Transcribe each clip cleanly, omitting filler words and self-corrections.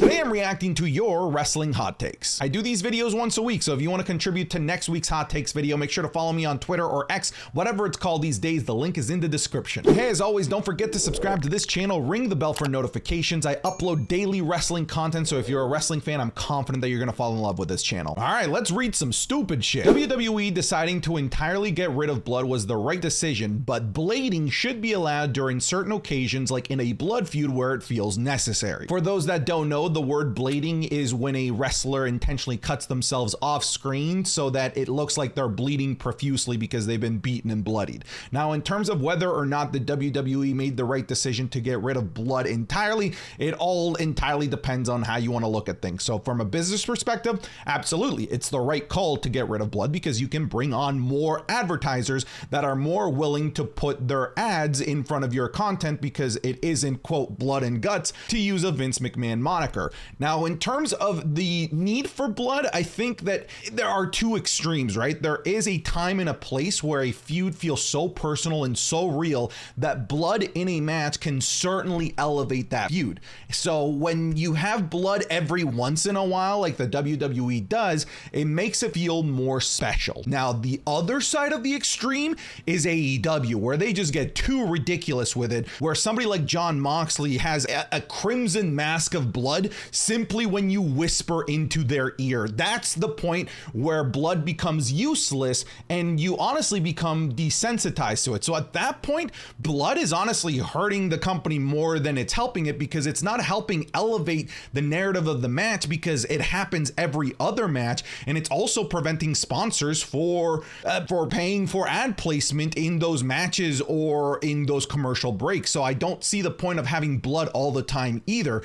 Today I'm reacting to your wrestling hot takes. I do these videos once a week, so if you want to contribute to next week's hot takes video, make sure to follow me on Twitter or X, whatever it's called these days. The link is in the description. Hey, as always, don't forget to subscribe to this channel, ring the bell for notifications. I upload daily wrestling content, so if you're a wrestling fan, I'm confident that you're gonna fall in love with this channel. All right, let's read some stupid shit. WWE deciding to entirely get rid of blood was the right decision, but blading should be allowed during certain occasions, like in a blood feud where it feels necessary. For those that don't know, the word blading is when a wrestler intentionally cuts themselves off screen so that it looks like they're bleeding profusely because they've been beaten and bloodied. Now, in terms of whether or not the WWE made the right decision to get rid of blood entirely, it all entirely depends on how you want to look at things. So from a business perspective, absolutely, it's the right call to get rid of blood because you can bring on more advertisers that are more willing to put their ads in front of your content because it isn't, quote, blood and guts, to use a Vince McMahon moniker. Now, in terms of the need for blood, I think that there are two extremes, right? There is a time and a place where a feud feels so personal and so real that blood in a match can certainly elevate that feud. So when you have blood every once in a while, like the WWE does, it makes it feel more special. Now, the other side of the extreme is AEW, where they just get too ridiculous with it, where somebody like Jon Moxley has a crimson mask of blood simply when you whisper into their ear. That's the point where blood becomes useless and you honestly become desensitized to it. So at that point, blood is honestly hurting the company more than it's helping it, because it's not helping elevate the narrative of the match because it happens every other match, and it's also preventing sponsors for paying for ad placement in those matches or in those commercial breaks. So I don't see the point of having blood all the time either.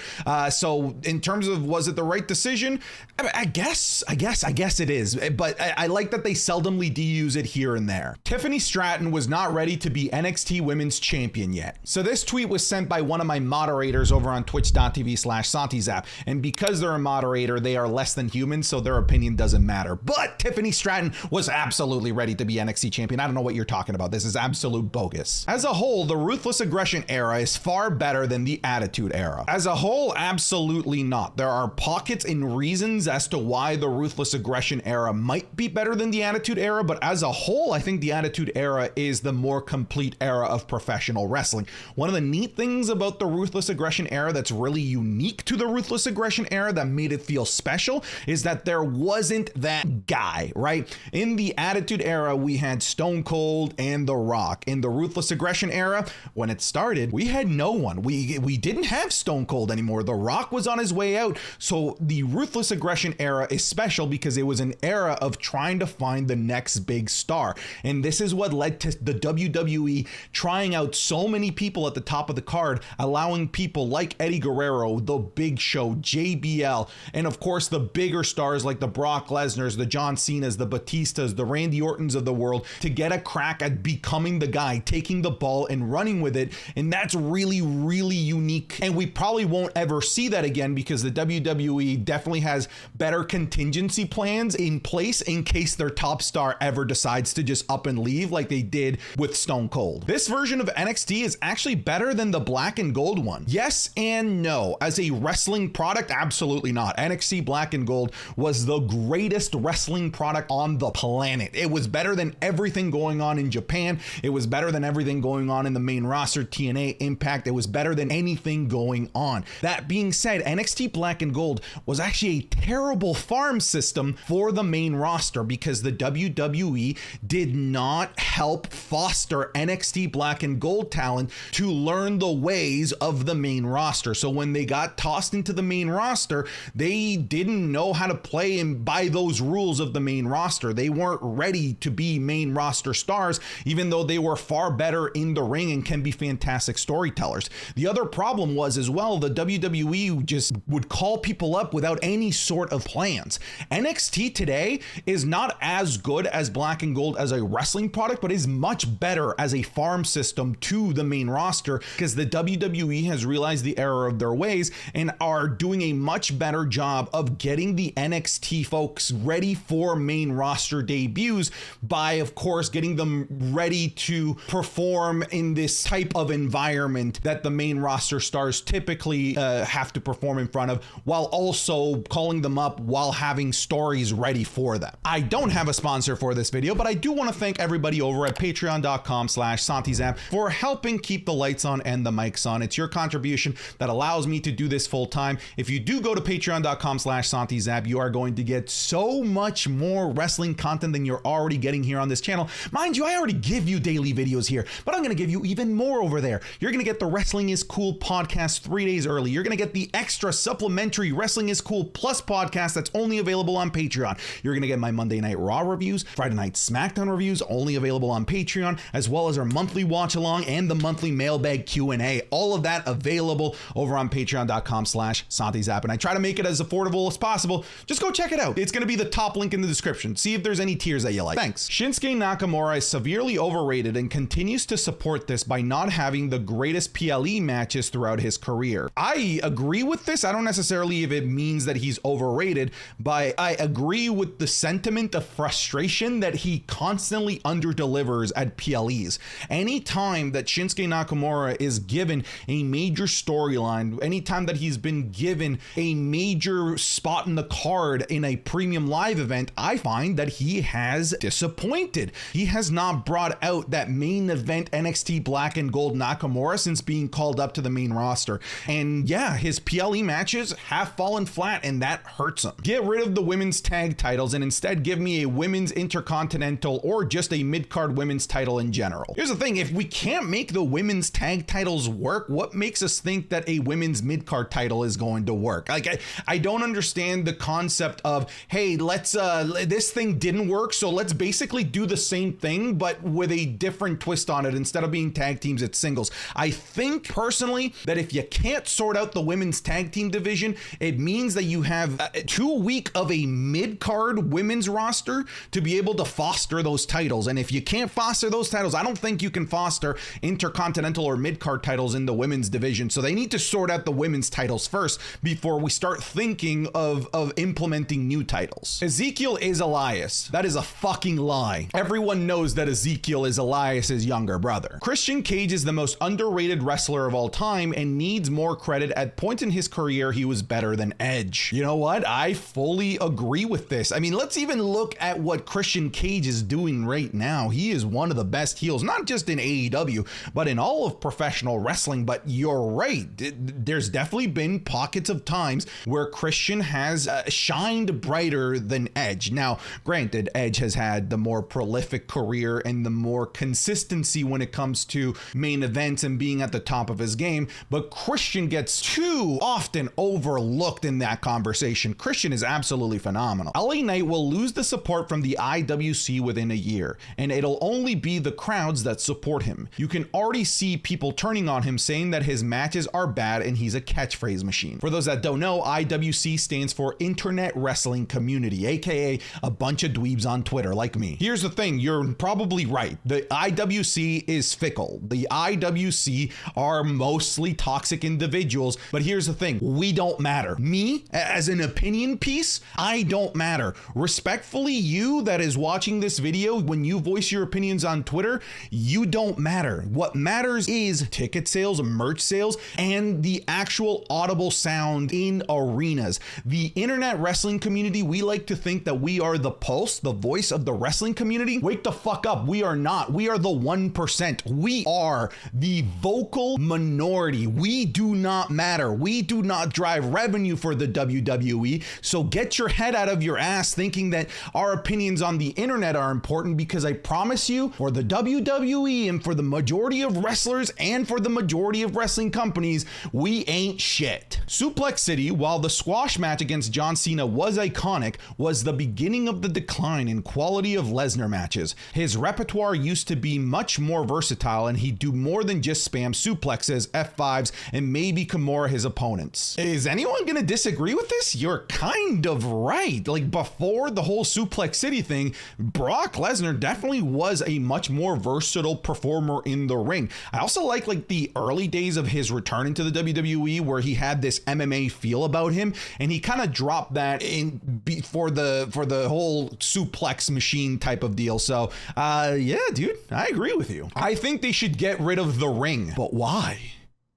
So in terms of, was it the right decision? I guess it is, but I like that they seldomly de-use it here and there. Tiffany Stratton was not ready to be NXT Women's Champion yet. So this tweet was sent by one of my moderators over on twitch.tv/SantiZap, and because they're a moderator, they are less than human, so their opinion doesn't matter. But Tiffany Stratton was absolutely ready to be NXT champion. I don't know what you're talking about. This is absolute bogus. As a whole, the Ruthless Aggression era is far better than the Attitude era. As a whole, absolutely not. There are pockets and reasons as to why the Ruthless Aggression era might be better than the Attitude era, but as a whole, I think the Attitude era is the more complete era of professional wrestling. One of the neat things about the Ruthless Aggression era that's really unique to the Ruthless Aggression era that made it feel special is that there wasn't that guy, right? In the Attitude era, we had Stone Cold and The Rock. In the Ruthless Aggression era, when it started, we had no one. We didn't have Stone Cold anymore. The Rock was on his way out. So the Ruthless Aggression era is special because it was an era of trying to find the next big star. And this is what led to the WWE trying out so many people at the top of the card, allowing people like Eddie Guerrero, The Big Show, JBL, and of course the bigger stars like the Brock Lesnars, the John Cenas, the Batistas, the Randy Ortons of the world to get a crack at becoming the guy, taking the ball and running with it. And that's really, really unique. And we probably won't ever see that again because the WWE definitely has better contingency plans in place in case their top star ever decides to just up and leave like they did with Stone Cold. This version of NXT is actually better than the black and gold one. Yes and no. As a wrestling product, absolutely not. NXT Black and Gold was the greatest wrestling product on the planet. It was better than everything going on in Japan. It was better than everything going on in the main roster, TNA, Impact. It was better than anything going on. That being said, NXT Black and Gold was actually a terrible farm system for the main roster because the WWE did not help foster NXT Black and Gold talent to learn the ways of the main roster. So when they got tossed into the main roster, they didn't know how to play and by those rules of the main roster. They weren't ready to be main roster stars, even though they were far better in the ring and can be fantastic storytellers. The other problem was as well, the WWE just would call people up without any sort of plans. NXT today is not as good as Black and Gold as a wrestling product, but is much better as a farm system to the main roster because the WWE has realized the error of their ways and are doing a much better job of getting the NXT folks ready for main roster debuts by, of course, getting them ready to perform in this type of environment that the main roster stars typically have to perform perform in front of, while also calling them up while having stories ready for them. I don't have a sponsor for this video, but I do want to thank everybody over at patreon.com/SantiZap for helping keep the lights on and the mics on. It's your contribution that allows me to do this full time. If you do go to patreon.com/SantiZap, you are going to get so much more wrestling content than you're already getting here on this channel. Mind you, I already give you daily videos here, but I'm going to give you even more over there. You're going to get the Wrestling is Cool podcast 3 days early. You're going to get the extra supplementary Wrestling is Cool Plus podcast that's only available on Patreon. You're going to get my Monday Night Raw reviews, Friday Night SmackDown reviews, only available on Patreon, as well as our monthly watch along and the monthly mailbag Q&A. All of that available over on patreon.com/SantiZap. And I try to make it as affordable as possible. Just go check it out. It's going to be the top link in the description. See if there's any tiers that you like. Thanks. Shinsuke Nakamura is severely overrated and continues to support this by not having the greatest PLE matches throughout his career. I agree with this. I don't necessarily if it means that he's overrated, but I agree with the sentiment of frustration that he constantly underdelivers at PLEs. Anytime that Shinsuke Nakamura is given a major storyline, anytime that he's been given a major spot in the card in a premium live event, I find that he has disappointed. He has not brought out that main event NXT Black and Gold Nakamura since being called up to the main roster. And yeah, his PLE matches have fallen flat, and that hurts him. Get rid of the women's tag titles and instead give me a women's intercontinental or just a mid-card women's title in general. Here's the thing, if we can't make the women's tag titles work, what makes us think that a women's mid-card title is going to work? Like, I don't understand the concept of, hey, let's this thing didn't work, so let's basically do the same thing but with a different twist on it. Instead of being tag teams, it's singles. I think personally that if you can't sort out the women's tag team division, it means that you have too weak of a mid-card women's roster to be able to foster those titles. And if you can't foster those titles, I don't think you can foster intercontinental or mid-card titles in the women's division. So they need to sort out the women's titles first before we start thinking of implementing new titles. Ezekiel is Elias. That is a fucking lie. Everyone knows that Ezekiel is Elias's younger brother. Christian Cage is the most underrated wrestler of all time and needs more credit. At points in his career, he was better than Edge. You know what? I fully agree with this. I mean, let's even look at what Christian Cage is doing right now. He is one of the best heels, not just in AEW, but in all of professional wrestling. But you're right. There's definitely been pockets of times where Christian has shined brighter than Edge. Now, granted, Edge has had the more prolific career and the more consistency when it comes to main events and being at the top of his game, but Christian gets too often overlooked in that conversation. Christian is absolutely phenomenal. LA Knight will lose the support from the IWC within a year, and it'll only be the crowds that support him. You can already see people turning on him, saying that his matches are bad and he's a catchphrase machine. For those that don't know, IWC stands for Internet Wrestling Community, aka a bunch of dweebs on Twitter like me. Here's the thing, you're probably right. The IWC is fickle. The IWC are mostly toxic individuals, but here's the thing, we don't matter. Me, as an opinion piece, I don't matter. Respectfully, you that is watching this video, when you voice your opinions on Twitter, you don't matter. What matters is ticket sales, merch sales, and the actual audible sound in arenas. The internet wrestling community, we like to think that we are the pulse, the voice of the wrestling community. Wake the fuck up. We are not. We are the 1%. We are the vocal minority. We do not matter. We do not drive revenue for the WWE. So get your head out of your ass thinking that our opinions on the internet are important, because I promise you, for the WWE and for the majority of wrestlers and for the majority of wrestling companies, we ain't shit. Suplex City, while the squash match against John Cena was iconic, was the beginning of the decline in quality of Lesnar matches. His repertoire used to be much more versatile, and he'd do more than just spam suplexes, F5s, and maybe Kimura his opponents. Is anyone gonna disagree with this? You're kind of right. Like, before the whole Suplex City thing, Brock Lesnar definitely was a much more versatile performer in the ring. I also like the early days of his return into the WWE, where he had this MMA feel about him, and he kind of dropped that in for the whole suplex machine type of deal. So yeah, dude, I agree with you. I think they should get rid of the ring, but why?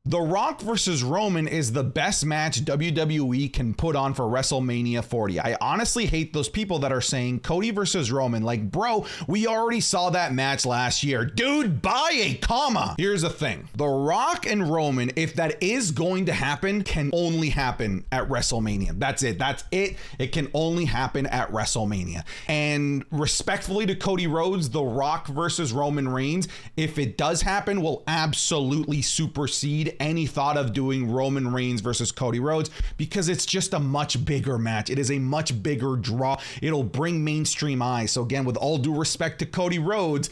The Rock versus Roman is the best match WWE can put on for WrestleMania 40. I honestly hate those people that are saying Cody versus Roman. Like, bro, we already saw that match last year. Dude, buy a comma. Here's the thing. The Rock and Roman, if that is going to happen, can only happen at WrestleMania. That's it. That's it. It can only happen at WrestleMania. And respectfully to Cody Rhodes, The Rock versus Roman Reigns, if it does happen, will absolutely supersede any thought of doing Roman Reigns versus Cody Rhodes, because it's just a much bigger match. It is a much bigger draw. It'll bring mainstream eyes. So again, with all due respect to Cody Rhodes,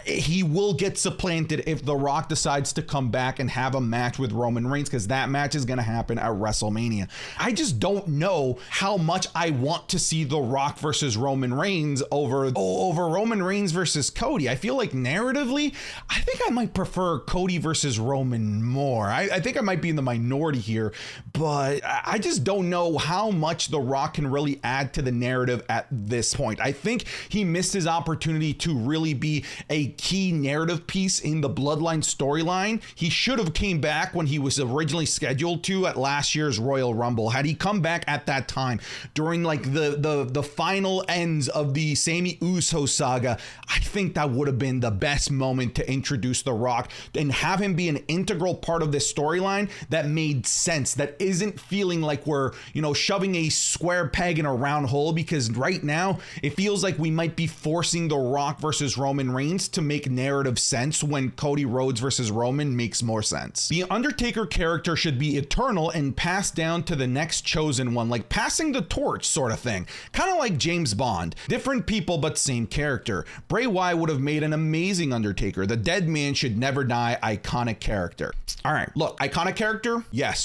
he will get supplanted if The Rock decides to come back and have a match with Roman Reigns, because that match is going to happen at WrestleMania. I just don't know how much I want to see The Rock versus Roman Reigns over Roman Reigns versus Cody. I feel like narratively, I think I might prefer Cody versus Roman more. I think I might be in the minority here, but I just don't know how much The Rock can really add to the narrative at this point. I think he missed his opportunity to really be a key narrative piece in the Bloodline storyline. He should have came back when he was originally scheduled to at last year's Royal Rumble. Had he come back at that time during like the final ends of the Sami Uso saga, I think that would have been the best moment to introduce The Rock and have him be an integral part of this storyline that made sense, that isn't feeling like we're, shoving a square peg in a round hole, because right now it feels like we might be forcing The Rock versus Roman Reigns to make narrative sense when Cody Rhodes versus Roman makes more sense. The Undertaker character should be eternal and passed down to the next chosen one, like passing the torch sort of thing, kind of like James Bond. Different people but same character. Bray Wyatt would have made an amazing Undertaker. The dead man should never die. Iconic character. All right, look, iconic character, yes.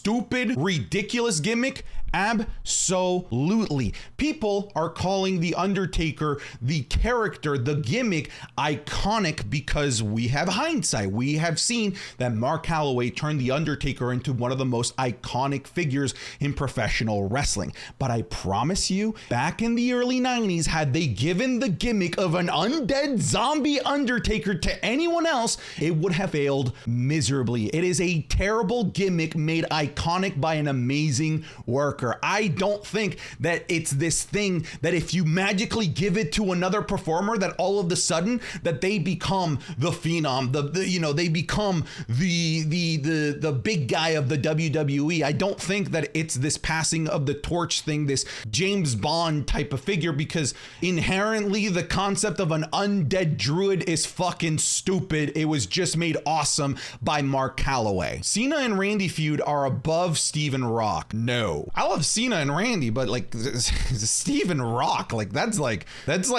Stupid, ridiculous gimmick, absolutely. People are calling The Undertaker, the character, the gimmick, iconic because we have hindsight. We have seen that Mark Calloway turned The Undertaker into one of the most iconic figures in professional wrestling. But I promise you, back in the early 90s, had they given the gimmick of an undead zombie Undertaker to anyone else, it would have failed miserably. It is a terrible gimmick made iconic by an amazing worker. I don't think that it's this thing that if you magically give it to another performer, that all of a sudden that they become the phenom, they become the big guy of the WWE. I don't think that it's this passing of the torch thing, this James Bond type of figure, because inherently the concept of an undead druid is fucking stupid. It was just made awesome by Mark Calloway. Cena and Randy feud are above Steven Rock. No. I love Cena and Randy, but like Steven Rock, like that's like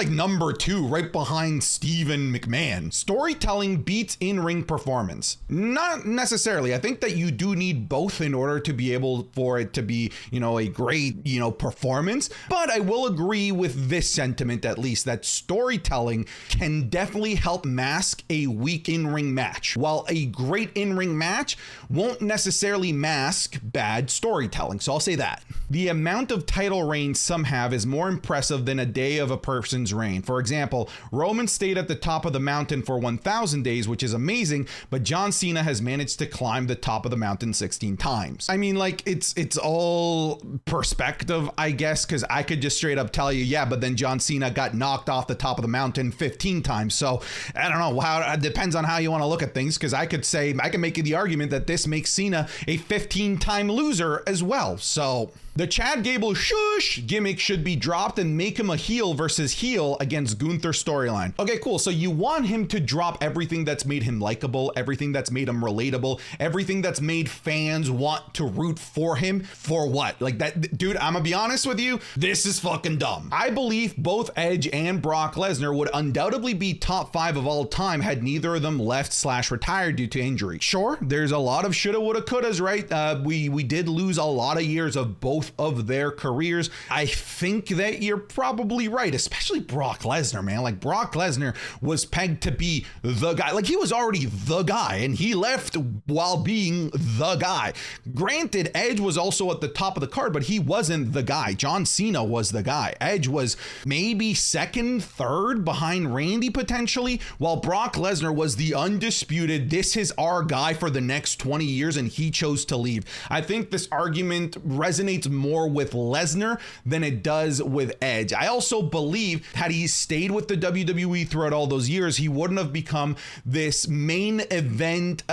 number 2 right behind Steven McMahon. Storytelling beats in-ring performance. Not necessarily. I think that you do need both in order to be able for it to be, a great, performance. But I will agree with this sentiment, at least, that storytelling can definitely help mask a weak in-ring match, while a great in-ring match won't necessarily mask bad storytelling. So I'll say that. The amount of title reigns some have is more impressive than a day of a person's reign. For example, Roman stayed at the top of the mountain for 1,000 days, which is amazing, but John Cena has managed to climb the top of the mountain 16 times. I mean, like, it's all perspective, I guess, because I could just straight up tell you, yeah, but then John Cena got knocked off the top of the mountain 15 times. So I don't know, it depends on how you want to look at things, because I can make the argument that this makes Cena a 15-time loser as well. So the Chad Gable shush gimmick should be dropped and make him a heel versus heel against Gunther storyline. Okay, cool. So you want him to drop everything that's made him likable, everything that's made him relatable, everything that's made fans want to root for him. For what? Like that, dude, I'm gonna be honest with you, this is fucking dumb. I believe both Edge and Brock Lesnar would undoubtedly be top 5 of all time had neither of them left/retired due to injury. Sure, there's a lot of shoulda, woulda, couldas, right? We did lose a lot of years of both both of their careers. I think that you're probably right, especially Brock Lesnar, man. Like, Brock Lesnar was pegged to be the guy. Like, he was already the guy, and he left while being the guy. Granted, Edge was also at the top of the card, but he wasn't the guy. John Cena was the guy. Edge was maybe second, third behind Randy potentially, while Brock Lesnar was the undisputed, this is our guy for the next 20 years, and he chose to leave. I think this argument resonates more with Lesnar than it does with Edge. I also believe had he stayed with the WWE throughout all those years, he wouldn't have become this main event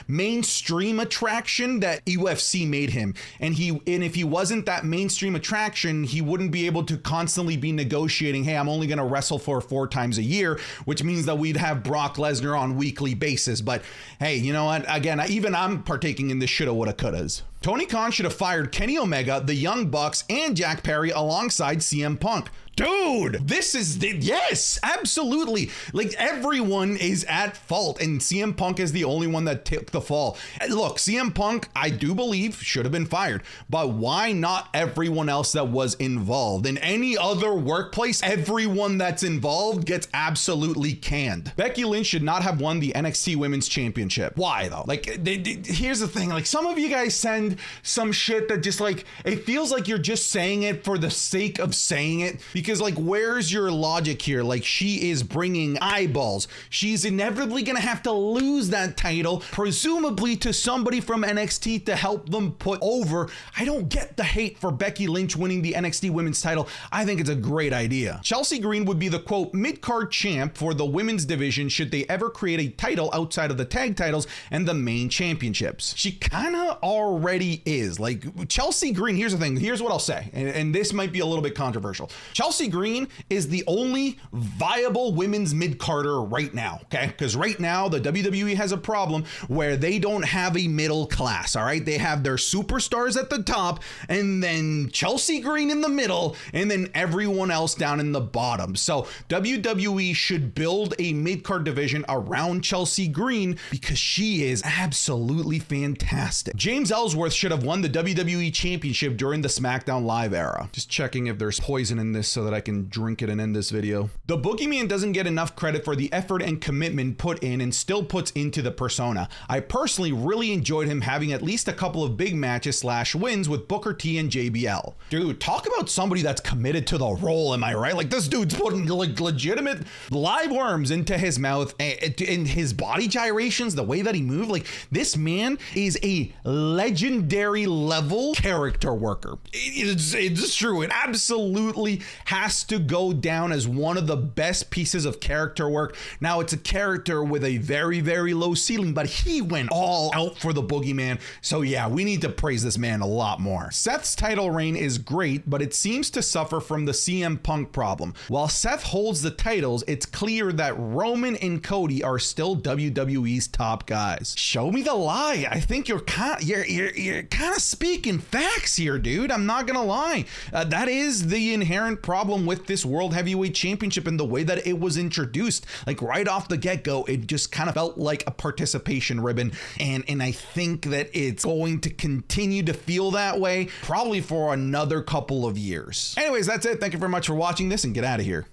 mainstream attraction that UFC made him. And if he wasn't that mainstream attraction, he wouldn't be able to constantly be negotiating, hey, I'm only going to wrestle for 4 times a year, which means that we'd have Brock Lesnar on weekly basis. But hey, you know what? Again, even I'm partaking in this shoulda, woulda, couldas. Tony Khan should have fired Kenny Omega, the Young Bucks, and Jack Perry alongside CM Punk. Dude, this is, yes, absolutely. Like, everyone is at fault, and CM Punk is the only one that took the fall. Look, CM Punk, I do believe, should have been fired, but why not everyone else that was involved? In any other workplace, everyone that's involved gets absolutely canned. Becky Lynch should not have won the NXT Women's Championship. Why, though? Like, here's the thing. Like, some of you guys send some shit that just, like, it feels like you're just saying it for the sake of saying it. Because, like, where's your logic here? Like, she is bringing eyeballs. She's inevitably going to have to lose that title, presumably to somebody from NXT to help them put over. I don't get the hate for Becky Lynch winning the NXT women's title. I think it's a great idea. Chelsea Green would be the, quote, mid-card champ for the women's division should they ever create a title outside of the tag titles and the main championships. She kind of already is. Like, Chelsea Green, here's the thing. Here's what I'll say, and this might be a little bit controversial. Chelsea Green is the only viable women's mid-carder right now, okay? Because right now, the WWE has a problem where they don't have a middle class, all right? They have their superstars at the top, and then Chelsea Green in the middle, and then everyone else down in the bottom. So WWE should build a mid-card division around Chelsea Green because she is absolutely fantastic. James Ellsworth should have won the WWE Championship during the SmackDown Live era. Just checking if there's poison in this so that I can drink it and end this video. The Boogeyman doesn't get enough credit for the effort and commitment put in and still puts into the persona. I personally really enjoyed him having at least a couple of big matches / wins with Booker T and JBL. Dude, talk about somebody that's committed to the role, am I right? Like, this dude's putting like legitimate live worms into his mouth and his body gyrations, the way that he moved. Like, this man is a legendary level character worker. It's true. It absolutely has to go down as one of the best pieces of character work. Now, it's a character with a very, very low ceiling, but he went all out for the Boogeyman. So yeah, we need to praise this man a lot more. Seth's title reign is great, but it seems to suffer from the CM Punk problem. While Seth holds the titles, it's clear that Roman and Cody are still WWE's top guys. Show me the lie. I think you're kind of speaking facts here, dude. I'm not gonna lie. That is the inherent problem with this World Heavyweight Championship and the way that it was introduced. Like, right off the get-go, it just kind of felt like a participation ribbon, and I think that it's going to continue to feel that way probably for another couple of years. Anyways, that's it. Thank you very much for watching this, and get out of here.